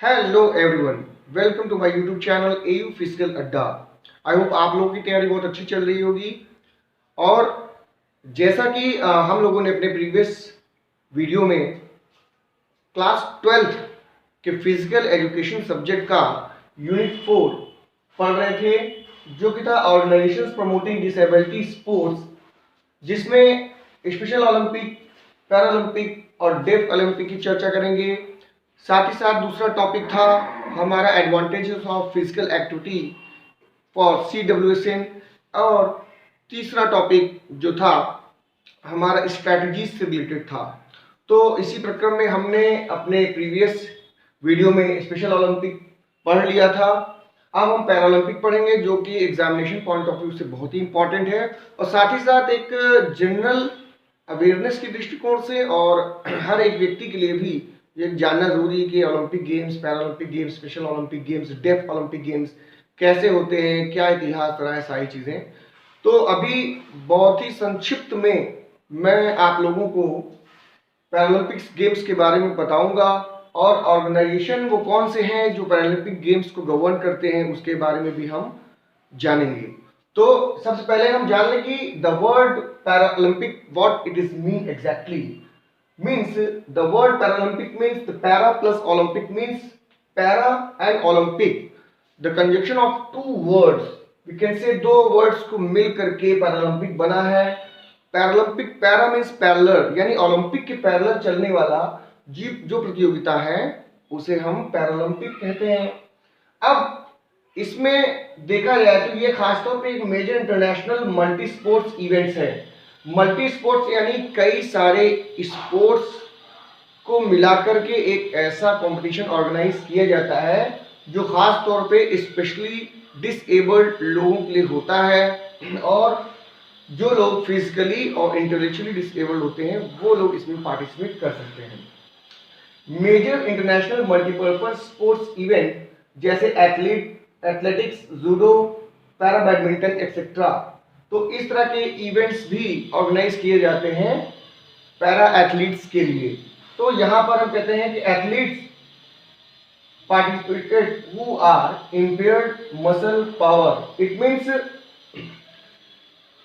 Hello everyone, welcome to my YouTube channel AU Physical Adda. I hope आप लोगों की तैयारी बहुत अच्छी चल रही होगी। और जैसा कि हम लोगों ने अपने प्रीवियस वीडियो में क्लास 12th के फिजिकल एजुकेशन सब्जेक्ट का यूनिट 4 पढ़ रहे थे, जो कि था ऑर्गेनाइजेशंस प्रमोटिंग डिसेबिलिटी स्पोर्ट्स, जिसमें स्पेशल ओलंपिक, पैरालंपिक और डेफ ओलंपिक की चर्चा करेंगे। साथ ही साथ दूसरा टॉपिक था हमारा advantages of physical activity for CWSN, और तीसरा टॉपिक जो था हमारा स्ट्रैटेजीज से रिलेटेड था। तो इसी प्रक्रम में हमने अपने प्रीवियस वीडियो में स्पेशल ओलंपिक पढ़ लिया था। अब हम पैरालंपिक पढ़ेंगे, जो कि एग्जामिनेशन पॉइंट ऑफ व्यू से बहुत ही इंपॉर्टेंट है, और साथ ही साथ एक जनरल अवेयरनेस के दृष्टिकोण से और हर एक व्यक्ति के लिए भी ये जानना जरूरी है कि Olympic games, Paralympic games, special Olympic games, deaf Olympic games कैसे होते हैं, क्या इतिहास रहा है, सारी चीज़ें। तो अभी बहुत ही संक्षिप्त में मैं आप लोगों को पैरालंपिक्स गेम्स के बारे में बताऊंगा, और ऑर्गेनाइजेशन वो कौन से हैं जो पैरालंपिक गेम्स को गवर्न करते हैं उसके बारे में भी हम जानेंगे। तो सबसे पहले हम जान लें कि the word Paralympic what it is mean exactly. Means the word Paralympic means the para plus Olympic means para and Olympic. The conjunction of two words, we can say दो words को मिल करके पैरालंपिक बना है। Paralympic, para means parallel, यानी Olympic के parallel चलने वाला जो प्रतियोगिता है उसे हम पैरालंपिक कहते हैं। अब इसमें देखा जाए तो ये खासतौर पे एक major international multi sports events है। मल्टी स्पोर्ट्स यानी कई सारे स्पोर्ट्स को मिलाकर के एक ऐसा कंपटीशन ऑर्गेनाइज किया जाता है जो खास तौर पे स्पेशली डिसेबल्ड लोगों के लिए होता है, और जो लोग फिजिकली और इंटेलेक्चुअली डिसेबल्ड होते हैं वो लोग इसमें पार्टिसिपेट कर सकते हैं। Major international multipurpose sports event जैसे athletics, judo, para badminton etcetera, तो इस तरह के इवेंट्स भी ऑर्गेनाइज किए जाते हैं पैरा एथलीट्स के लिए। तो यहाँ पर हम कहते हैं कि athletes participated who are impaired muscle power. It means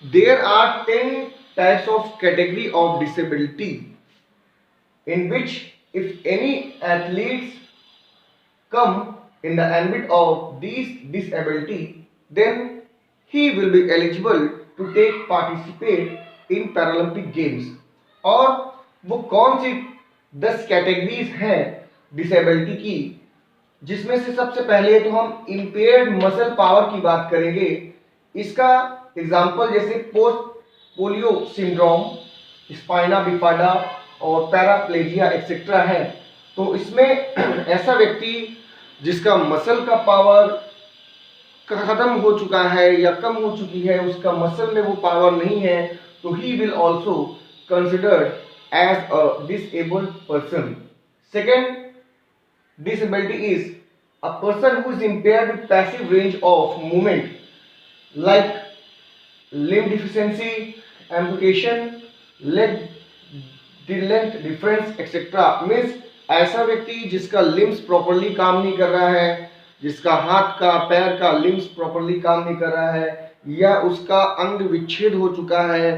there are 10 types of category of disability in which if any athletes come in the ambit of these disability, then he will be eligible to take participate in Paralympic Games। और वो कौन सी 10 categories हैं disability की, जिसमें से सबसे पहले तो हम इम्पेयर्ड मसल पावर की बात करेंगे। इसका एग्जाम्पल जैसे पोस्ट पोलियो सिंड्रोम, स्पाइना बिफाडा और पैराप्लेजिया एक्सेट्रा है। तो इसमें ऐसा व्यक्ति जिसका मसल का पावर खत्म हो चुका है या कम हो चुकी है, उसका मसल में वो पावर नहीं है, तो he will also considered as a disabled person. Second disability is a person who is impaired with passive range of movement like limb deficiency, amputation, leg length difference etc। Means ऐसा व्यक्ति जिसका limbs properly काम नहीं कर रहा है, जिसका हाथ का, पैर का लिम्स प्रॉपरली काम नहीं कर रहा है, या उसका अंग विच्छेद हो चुका है,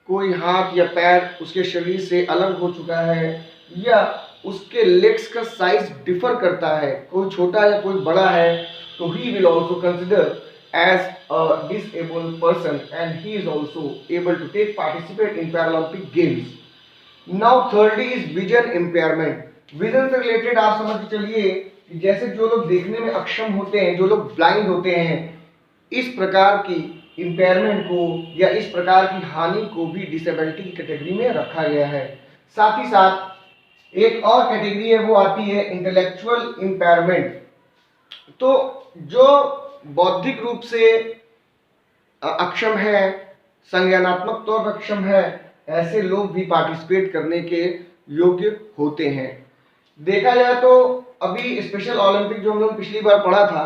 कोई हाथ या पैर उसके शरीर से अलग हो चुका है, या उसके लेग्स का साइज डिफर करता है, कोई छोटा या कोई बड़ा है, तो he will also consider as a disabled person and he is also able to take participate in Paralympic games. Now thirdly is vision impairment. Vision से रिलेटेड आप समझ के चलिए कि जैसे जो लोग देखने में अक्षम होते हैं, जो लोग ब्लाइंड होते हैं, इस प्रकार की इम्पेयरमेंट को या इस प्रकार की हानि को भी डिसेबिलिटी की कैटेगरी में रखा गया है। साथ ही साथ एक और कैटेगरी है, वो आती है इंटेलेक्चुअल इम्पेयरमेंट। तो जो बौद्धिक रूप से अक्षम है, संज्ञानात्मक तौर पर अक्षम है, ऐसे लोग भी पार्टिसिपेट करने के योग्य होते हैं। देखा जाए तो अभी स्पेशल ओलंपिक जो हम लोग पिछली बार पढ़ा था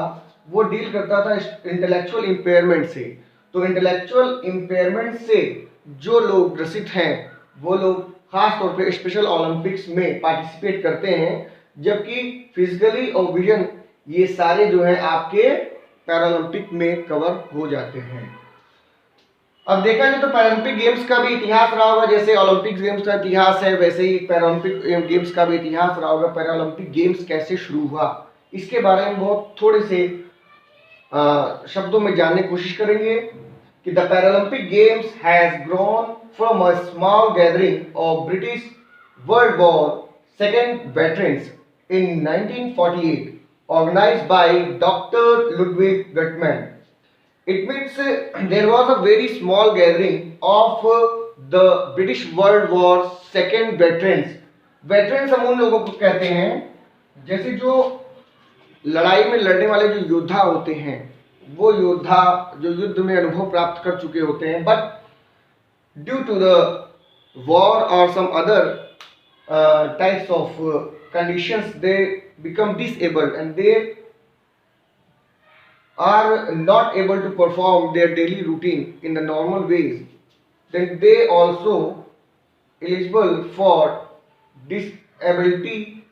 वो डील करता था इंटेलेक्चुअल इम्पेयरमेंट से। तो इंटेलेक्चुअल इम्पेयरमेंट से जो लोग ग्रसित हैं वो लोग खास तौर पे स्पेशल ओलंपिक्स में पार्टिसिपेट करते हैं, जबकि फिजिकली और विजन ये सारे जो है आपके पैरालंपिक में कवर हो जाते हैं। अब देखा जाए तो पैरालंपिक गेम्स का भी इतिहास रहा होगा, जैसे ओलंपिक गेम्स का इतिहास है वैसे ही पैरालंपिक गेम्स का भी इतिहास रहा होगा। पैरालंपिक गेम्स कैसे शुरू हुआ इसके बारे में बहुत थोड़े से शब्दों में जानने की कोशिश करेंगे कि the Paralympic games has grown from a small gathering of British world war second veterans in 1948 organized by Dr. Ludwig Guttmann. It means there was a very small gathering of the British World War second veterans. Veterans हम उन लोगों को कहते हैं जैसे जो लड़ाई में लड़ने वाले जो योद्धा होते हैं, वो योद्धा जो युद्ध में अनुभव प्राप्त कर चुके होते हैं, but due to the war और some other types of conditions they become disabled and they are not able to perform their daily routine in the normal ways, then they also eligible for disability,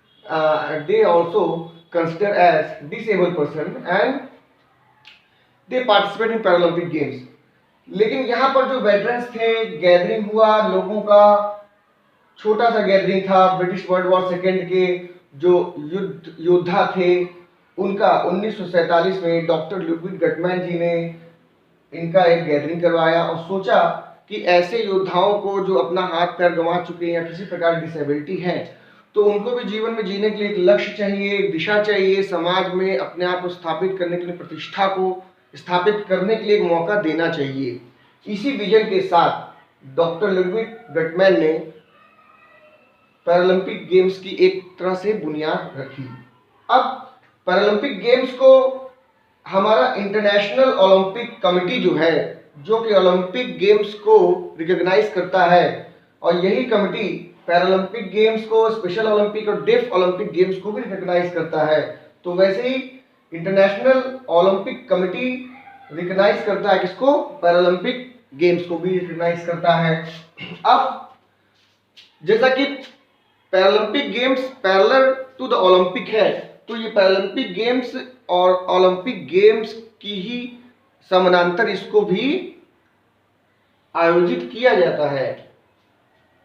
they also consider as disabled person and they participate in Paralympic games. लेकिन यहाँ पर जो veterans थे, gathering हुआ लोगों का, छोटा सा गैदरिंग था। ब्रिटिश वर्ल्ड वॉर सेकेंड के जो युद्ध योद्धा थे उनका 1947 में डॉक्टर लुडविग गटमैन जी ने इनका एक गैदरिंग करवाया और सोचा कि ऐसे योद्धाओं को जो अपना हाथ पैर गंवा चुके हैं या किसी प्रकार की डिसेबिलिटी है, तो उनको भी जीवन में जीने के लिए एक लक्ष्य चाहिए, एक दिशा चाहिए, समाज में अपने आप को स्थापित करने के लिए, प्रतिष्ठा को स्थापित करने के लिए एक मौका देना चाहिए। इसी विजन के साथ डॉक्टर लुडविग गटमैन ने पैरालंपिक गेम्स की एक तरह से बुनियाद रखी। अब पैरालंपिक गेम्स को हमारा इंटरनेशनल ओलंपिक कमेटी जो है, जो कि ओलंपिक गेम्स को रिकॉग्नाइज करता है, और यही कमेटी पैरालंपिक गेम्स को, स्पेशल ओलंपिक और डेफ ओलंपिक गेम्स को भी रिकॉग्नाइज करता है। तो वैसे ही इंटरनेशनल ओलंपिक कमेटी रिकॉग्नाइज करता है किसको? पैरालंपिक गेम्स को भी रिकॉग्नाइज करता है। अब जैसा कि Paralympic games parallel to the Olympic है, तो ये पैरालंपिक गेम्स और ओलंपिक गेम्स की ही समानांतर इसको भी आयोजित किया जाता है।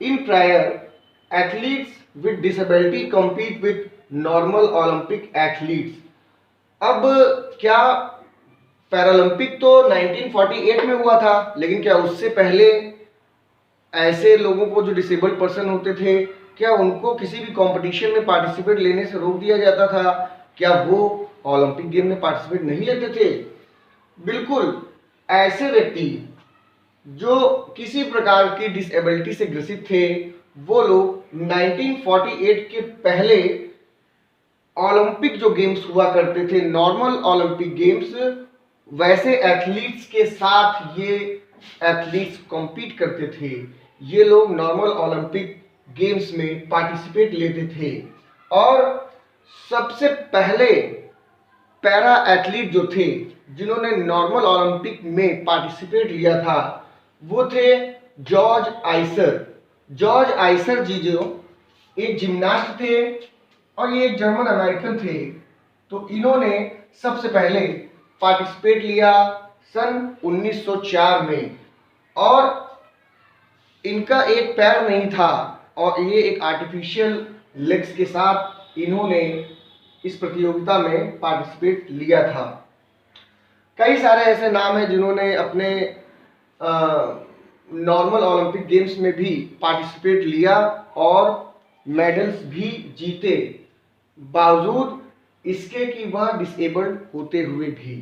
In prior athletes with disability compete with normal Olympic athletes. अब क्या पैरालंपिक तो 1948 में हुआ था, लेकिन क्या उससे पहले ऐसे लोगों को जो डिसेबल्ड पर्सन होते थे, क्या उनको किसी भी कंपटीशन में पार्टिसिपेट लेने से रोक दिया जाता था? क्या वो ओलंपिक गेम में पार्टिसिपेट नहीं लेते थे? बिल्कुल, ऐसे व्यक्ति जो किसी प्रकार की डिसेबिलिटी से ग्रसित थे, वो लोग 1948 के पहले ओलंपिक जो गेम्स हुआ करते थे, नॉर्मल ओलंपिक गेम्स, वैसे एथलीट्स के साथ ये एथलीट्स कॉम्पीट करते थे। ये लोग नॉर्मल ओलंपिक गेम्स में पार्टिसिपेट लेते थे। और सबसे पहले पैरा एथलीट जो थे जिन्होंने नॉर्मल ओलंपिक में पार्टिसिपेट लिया था, वो थे जॉर्ज आइसर। जॉर्ज आइसर जी जो एक जिम्नास्ट थे और ये एक जर्मन अमेरिकन थे। तो इन्होंने सबसे पहले पार्टिसिपेट लिया सन 1904 में, और इनका एक पैर नहीं था और ये एक आर्टिफिशियल लेग्स के साथ इन्होंने इस प्रतियोगिता में पार्टिसिपेट लिया था। कई सारे ऐसे नाम हैं जिन्होंने अपने नॉर्मल ओलंपिक गेम्स में भी पार्टिसिपेट लिया और मेडल्स भी जीते, बावजूद इसके कि वह डिसेबल्ड होते हुए भी।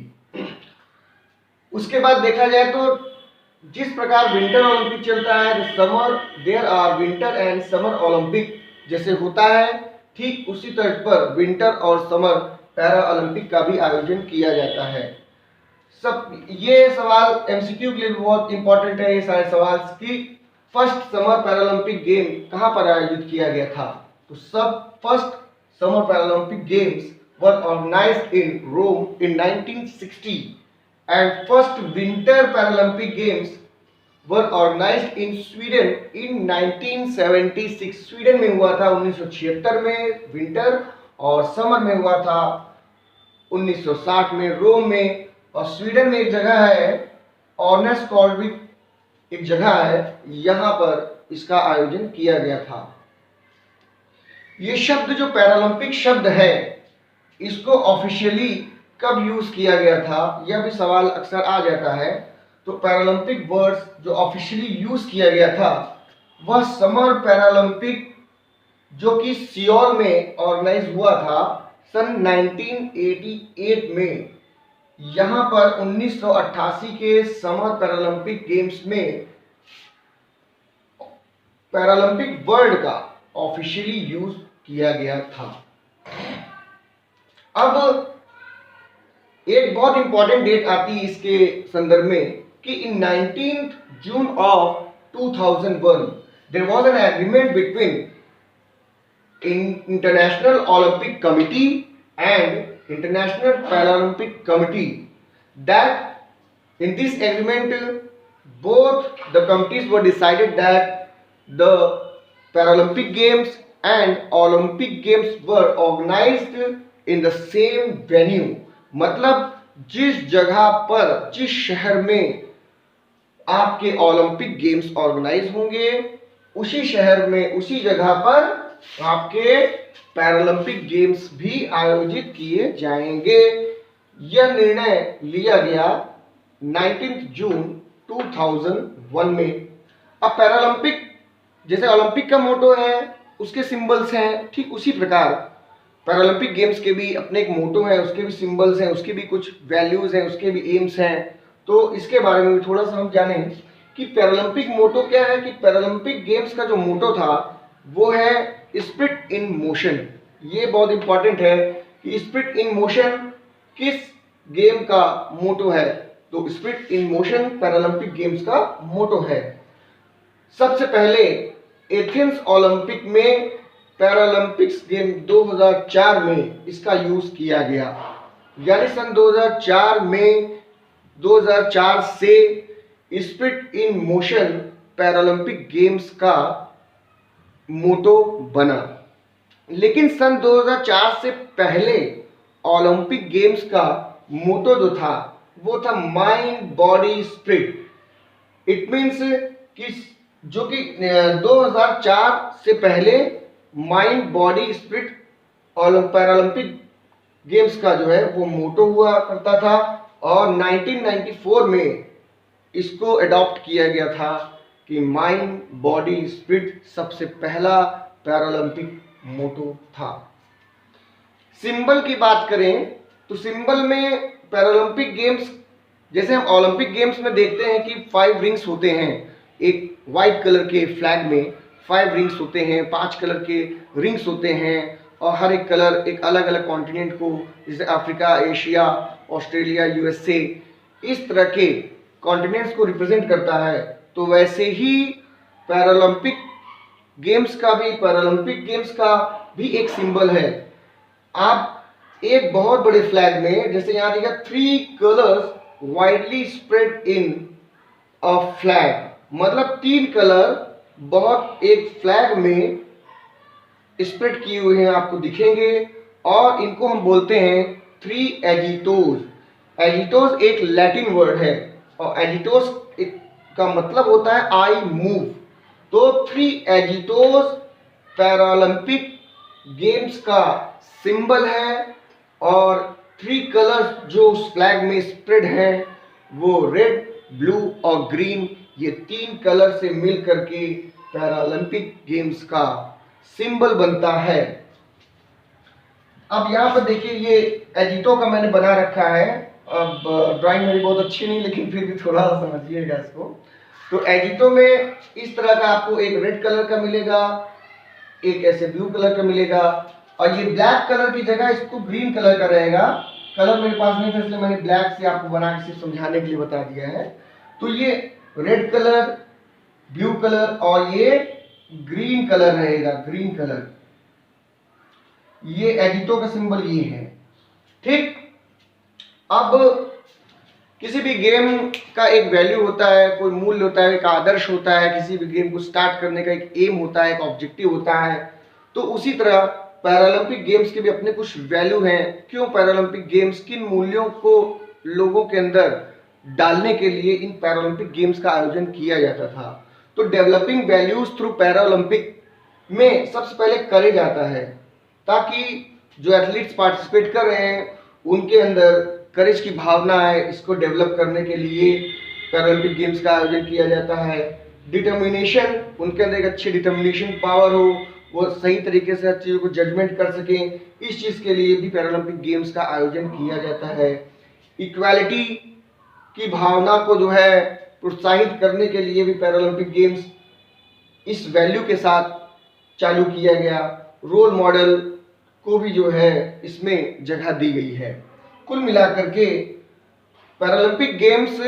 उसके बाद देखा जाए तो जिस प्रकार विंटर ओलंपिक चलता है, summer there are winter and summer Olympic जैसे होता है, ठीक उसी तर्ज पर विंटर और समर पैरा ओलंपिक का भी आयोजन किया जाता है। सब ये सवाल एमसीक्यू के लिए बहुत इंपॉर्टेंट है। ये सारे सवाल कि फर्स्ट समर पैरालंपिक गेम कहाँ पर आयोजित किया गया था? तो सब first summer Paralympic games were organized in Rome in 1960 and first winter Paralympic games were organized in Sweden in 1976। Sweden में हुआ था 1976 में विंटर, और समर में हुआ था 1960 में रोम में। और स्वीडन में एक जगह है ऑर्नेस कॉल्विक, एक जगह है, यहाँ पर इसका आयोजन किया गया था। ये शब्द जो पैरालंपिक शब्द है, इसको ऑफिशियली कब यूज किया गया था, यह भी सवाल अक्सर आ जाता है। तो पैरालंपिक वर्ड्स जो ऑफिशियली यूज किया गया था वह समर पैरालंपिक, जो कि सियोल में ऑर्गेनाइज हुआ था सन 1988 में। यहाँ पर 1988 के समर पैरालंपिक गेम्स में पैरालंपिक वर्ड का ऑफिशियली यूज किया गया था। अब एक बहुत इंपॉर्टेंट डेट आती है इसके संदर्भ में कि in 19 June of 2001 there was an agreement between international Olympic committee and international Paralympic committee that in this agreement both the committees were decided that the Paralympic Games and Olympic Games were organized in the same venue। मतलब जिस जगह पर, जिस शहर में आपके Olympic games organise होंगे, उसी शहर में, उसी जगह पर आपके पैरालंपिक गेम्स भी आयोजित किए जाएंगे। यह निर्णय लिया गया 19 जून 2001 में। अब पैरालंपिक, जैसे ओलंपिक का मोटो है, उसके सिंबल्स हैं, ठीक उसी प्रकार पैरालंपिक गेम्स के भी अपने एक मोटो है, उसके भी सिंबल्स हैं, उसके भी कुछ वैल्यूज हैं, उसके भी एम्स हैं। तो इसके बारे में भी थोड़ा सा हम जानें कि पैरालंपिक मोटो क्या है। कि पैरालंपिक गेम्स का जो मोटो था वो है स्पिरिट इन मोशन। ये बहुत इंपॉर्टेंट है कि स्पिरिट इन मोशन किस गेम का मोटो है। तो spirit in motion Paralympic games का मोटो है। सबसे पहले एथेंस ओलंपिक में पैरालंपिक्स गेम 2004 में इसका यूज किया गया। यानी सन 2004 से spirit in motion Paralympic games का मोटो बना। लेकिन सन 2004 से पहले ओलंपिक गेम्स का मोटो जो था वो था mind body spirit. It means कि जो कि 2004 से पहले माइंड बॉडी स्पिरिट और पैरालंपिक गेम्स का जो है वो मोटो हुआ करता था। और 1994 में इसको अडॉप्ट किया गया था कि माइंड बॉडी स्पिरिट सबसे पहला पैरालंपिक मोटो था। सिंबल की बात करें तो सिंबल में पैरालंपिक गेम्स, जैसे हम ओलंपिक गेम्स में देखते हैं कि 5 रिंग्स होते हैं। एक वाइट कलर के फ्लैग में 5 रिंग्स होते हैं, 5 कलर के रिंग्स होते हैं, और हर एक कलर एक अलग अलग कॉन्टिनेंट को, जैसे अफ्रीका, एशिया, ऑस्ट्रेलिया, यूएसए, इस तरह के कॉन्टिनेंट्स को रिप्रेजेंट करता है। तो वैसे ही पैरालंपिक गेम्स का भी एक सिंबल है। आप एक बहुत बड़े फ्लैग में, जैसे यहाँ देखिए 3 colours widely spread in a flag, मतलब 3 कलर बहुत एक फ्लैग में स्प्रेड किए हुए हैं, आपको दिखेंगे। और इनको हम बोलते हैं 3 एजिटोज। एजिटोज एक लैटिन वर्ड है और एजिटोज का मतलब होता है आई मूव। तो 3 एजिटोज पैरालंपिक गेम्स का सिंबल है। और 3 कलर्स जो उस फ्लैग में स्प्रेड हैं वो रेड, ब्लू और ग्रीन, ये 3 कलर से मिल करके पैरालंपिक गेम्स का सिंबल बनता है। अब यहाँ पर देखिए ये एजिटो का मैंने बना रखा है। अब ड्राइंग मेरी बहुत अच्छी नहीं, लेकिन फिर भी थोड़ा सा समझिएगा इसको। तो एजिटो में इस तरह का आपको एक रेड कलर का मिलेगा, एक ऐसे ब्लू कलर का मिलेगा, और ये ब्लैक कलर की जगह इसको ग्रीन कलर का रहेगा। कलर मेरे पास नहीं था इसलिए मैंने ब्लैक से आपको बना के सिर्फ समझाने के लिए बता दिया है। तो ये रेड कलर, ब्लू कलर और ये ग्रीन कलर रहेगा, ग्रीन कलर। ये एजिटो का सिंबल ये है, ठीक। अब किसी भी गेम का एक वैल्यू होता है, कोई मूल्य होता है, एक आदर्श होता है। किसी भी गेम को स्टार्ट करने का एक एम होता है, एक ऑब्जेक्टिव होता है। तो उसी तरह पैरालंपिक गेम्स के भी अपने कुछ वैल्यू हैं। क्यों पैरालंपिक गेम्स, किन मूल्यों को लोगों के अंदर डालने के लिए इन पैरालंपिक गेम्स का आयोजन किया जाता था। तो डेवलपिंग वैल्यूज थ्रू पैरालंपिक में सबसे पहले करेज आता है, ताकि जो एथलीट्स पार्टिसिपेट कर रहे हैं उनके अंदर करेज की भावना है। इसको डेवलप करने के लिए पैरालंपिक गेम्स का आयोजन किया जाता है। डिटर्मिनेशन, उनके अंदर एक अच्छी डिटर्मिनेशन पावर हो, वो सही तरीके से हर चीज़ों को जजमेंट कर सकें, इस चीज़ के लिए भी पैरालंपिक गेम्स का आयोजन किया जाता है। इक्वालिटी की भावना को जो है प्रोत्साहित करने के लिए भी पैरालंपिक गेम्स इस वैल्यू के साथ चालू किया गया। रोल मॉडल को भी जो है इसमें जगह दी गई है। कुल मिलाकर के पैरालंपिक गेम्स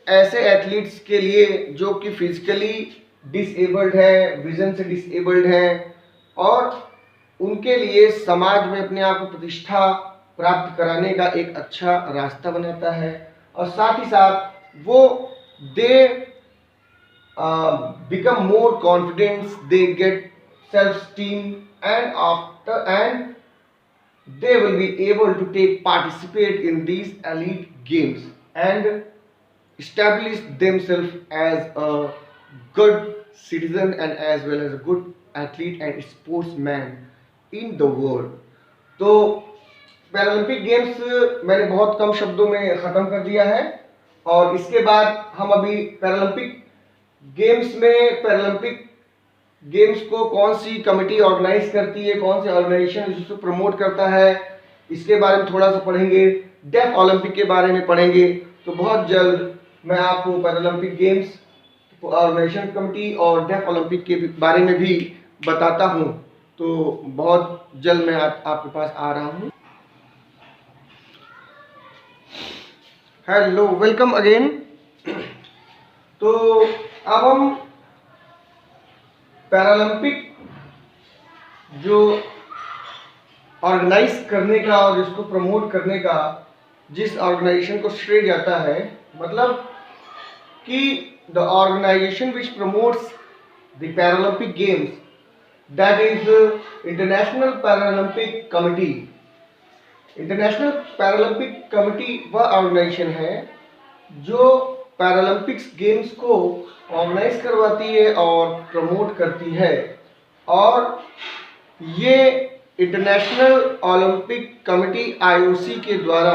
ऐसे एथलीट्स के लिए जो कि फिजिकली डिसेबल्ड है, विजन से डिसेबल्ड है, और उनके लिए समाज में अपने आप को प्रतिष्ठा प्राप्त कराने का एक अच्छा रास्ता बनाता है। और साथ ही साथ वो दे become more confidence, they get self-esteem, and they will be able to participate in these elite games and establish themselves as a good citizen and as well as a good athlete and sportsman in the world। तो Paralympic games मैंने बहुत कम शब्दों में ख़त्म कर दिया है, और इसके बाद हम अभी पैरालंपिक गेम्स को कौन सी कमेटी ऑर्गेनाइज करती है, कौन से ऑर्गेनाइजेशन इसको प्रमोट करता है, इसके बारे में थोड़ा सा पढ़ेंगे। डेफ ओलंपिक के बारे में पढ़ेंगे। तो बहुत जल्द मैं आपको पैरालंपिक गेम्स ऑर्गेनाइजेशन कमेटी और डेफ ओलंपिक के बारे में भी बताता हूँ। तो बहुत जल्द मैं आपके पास आ रहा हूँ। Hello, welcome again. तो अब हम पैरालंपिक जो ऑर्गेनाइज करने का और इसको प्रमोट करने का जिस ऑर्गेनाइजेशन को श्रेय जाता है, मतलब कि the organization which promotes the Paralympic games, that is international Paralympic committee. International Paralympic committee वह ऑर्गेनाइजेशन है जो पैरालंपिक्स गेम्स को ऑर्गेनाइज करवाती है और प्रमोट करती है, और ये इंटरनेशनल ओलंपिक कमेटी IOC के द्वारा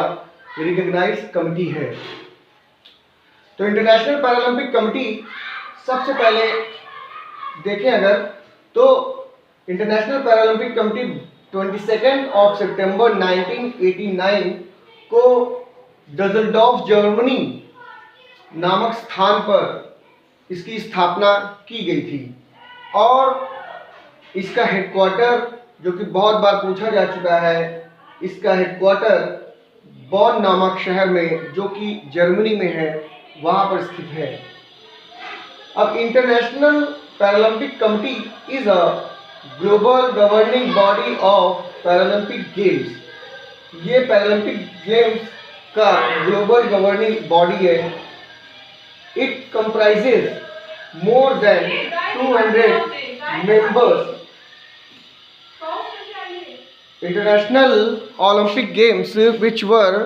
रिकॉग्नाइज कमेटी है। तो इंटरनेशनल पैरालंपिक कमेटी सबसे पहले देखें अगर, तो इंटरनेशनल पैरालंपिक कमेटी 22 सितंबर 1989 को डसेल्डॉर्फ जर्मनी नामक स्थान पर इसकी स्थापना की गई थी, और इसका हेडक्वार्टर, जो कि बहुत बार पूछा जा चुका है, इसका हेडक्वार्टर बॉन नामक शहर में, जो कि जर्मनी में है, वहाँ पर स्थित है। अब international Paralympic committee is a global governing body of Paralympic games. ये पैरालंपिक गेम्स का ग्लोबल गवर्निंग बॉडी है। It comprises more than 200 members. International Olympic Games, which were